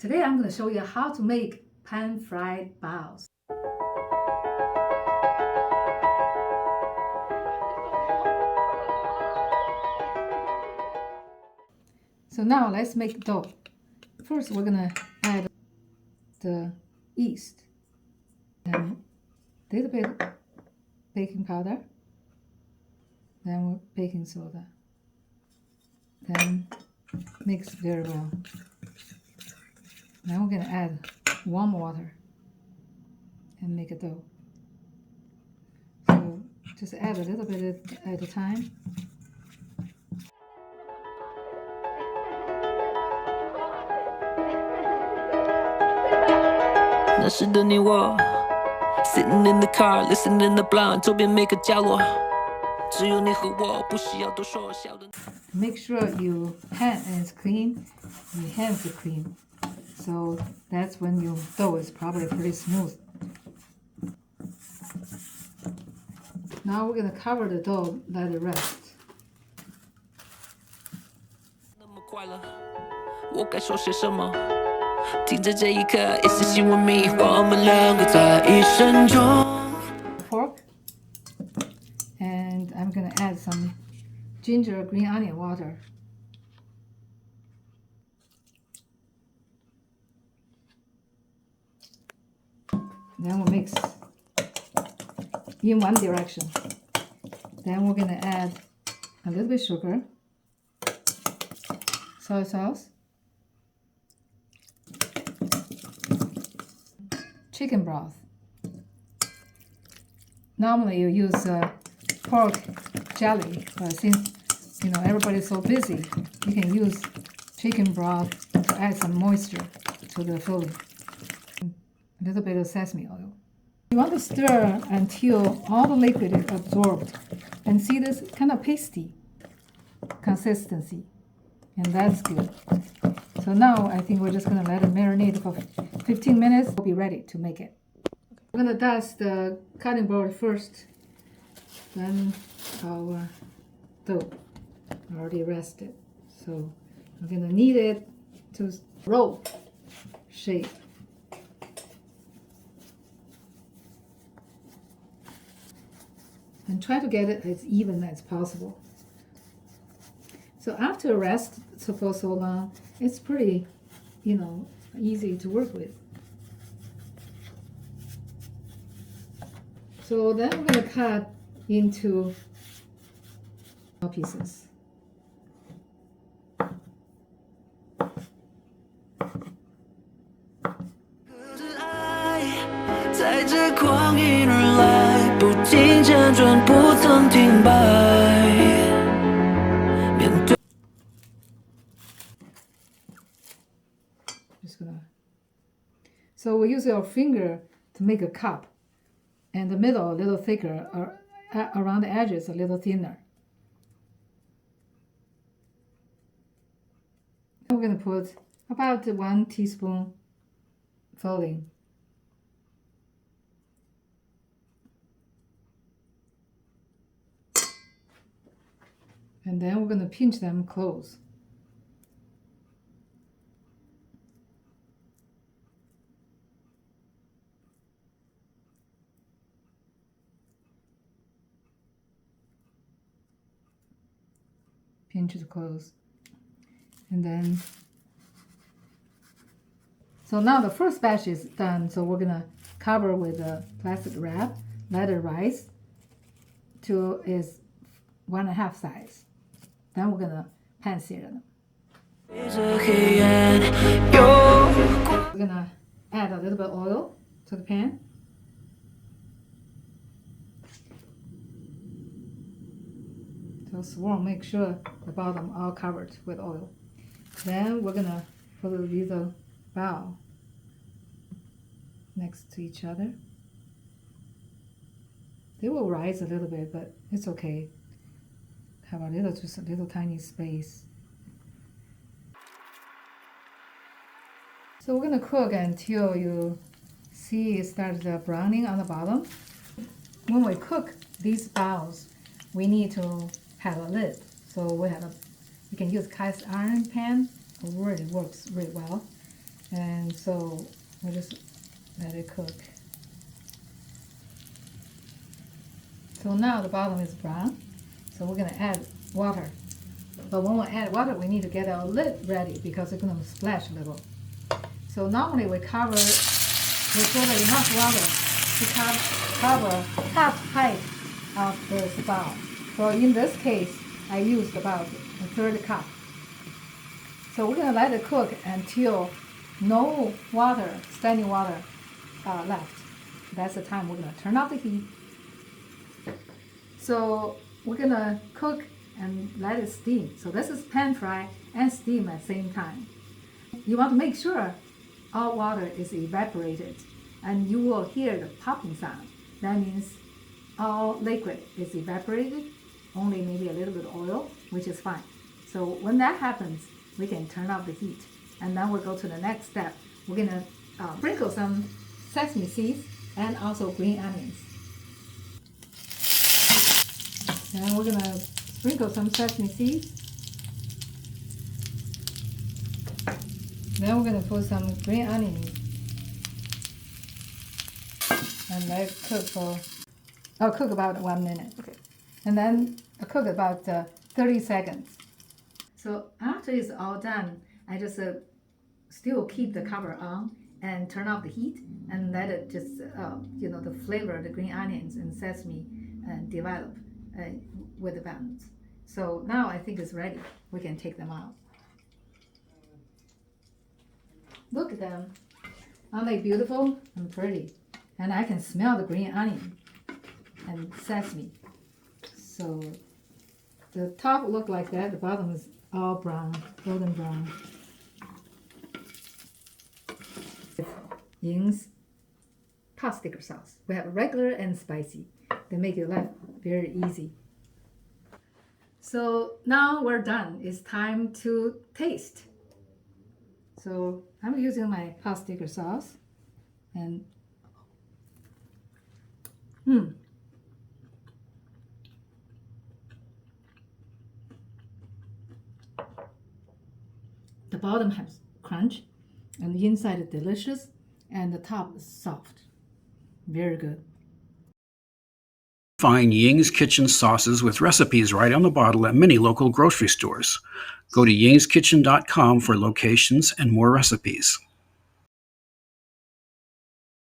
Today I'm going to show you how to make pan-fried baos. So now let's make dough. First we're going to add the yeast and a little bit baking powder, then baking soda, then mix very well. Now we're going to add warm water and make a dough. So just add a little bit at a time. Sitting in the car, listening to Blonde， 周边每个角落，只有你和我，不需要多说，笑的。Make sure your hand is clean, your hands are clean. So that's when your dough is probably pretty smooth. Now we're going to cover the dough, let it rest. 那么快乐，我该说些什么？听着这一刻，也是希望迷我们两个在一生中。Pork, and I'm going to add some ginger green onion water. Then we'll mix in one direction. Then we're going to add a little bit sugar, soy sauce, chicken broth. Normally you use pork jelly, but since everybody's so busy, you can use chicken broth to add some moisture to the filling. A little bit of sesame oil. You want to stir until all the liquid is absorbed and see this kind of pasty consistency, and that's good. So now I think we're just going to let it marinate for 15 minutes. We'll be ready to make it. We're going to dust the cutting board first, then our dough already rested. So we're going to knead it to roll shape. And try to get it as even as possible. So after rest for so long, it's pretty, easy to work with. So then we're going to cut into pieces. So we use our finger to make a cup, and the middle a little thicker, or around the edges a little thinner. We're going to put about 1 teaspoon filling. And then we're going to pinch them close. Pinch it close. And then, so now the first batch is done. So we're going to cover with a plastic wrap, let it rise to its 1.5 size. Then we're going to pan sear them. We're going to add a little bit of oil to the pan. So swirl, make sure the bottom all covered with oil. Then we're going to put a little bao next to each other. They will rise a little bit, but it's okay. Have just a little tiny space. So we're going to cook until you see it starts browning on the bottom. When we cook these baos, we need to have a lid. So you can use cast iron pan. It really works really well. And so we'll just let it cook. So now the bottom is brown. So we're gonna add water. But when we add water, we need to get our lid ready because it's gonna splash a little. So normally we put enough water to cover half height of the spout. So in this case, I used about a third cup. So we're gonna let it cook until no water, standing water left. That's the time we're gonna turn off the heat. So we're gonna cook and let it steam. So this is pan fry and steam at the same time. You want to make sure all water is evaporated, and you will hear the popping sound. That means all liquid is evaporated, only maybe a little bit of oil, which is fine. So when that happens, we can turn off the heat. And then we'll go to the next step. We're gonna sprinkle some sesame seeds and also green onions. Then we're gonna sprinkle some sesame seeds. Then we're gonna put some green onions and let it cook for, cook about 1 minute. Okay. And then cook about 30 seconds. So after it's all done, I just still keep the cover on and turn off the heat and let it just, the flavor of the green onions and sesame develop with the balance. So now I think it's ready. We can take them out. Look at them. Aren't they beautiful and pretty? And I can smell the green onion and sesame. So the top look like that, the bottom is all brown, golden brown. Ying's pot sticker sauce. We have regular and spicy. They make your life very easy. So now we're done. It's time to taste. So I'm using my pot sticker sauce, and the bottom has crunch, and the inside is delicious, and the top is soft. Very good. Find Ying's Kitchen sauces with recipes right on the bottle at many local grocery stores. Go to yingskitchen.com for locations and more recipes.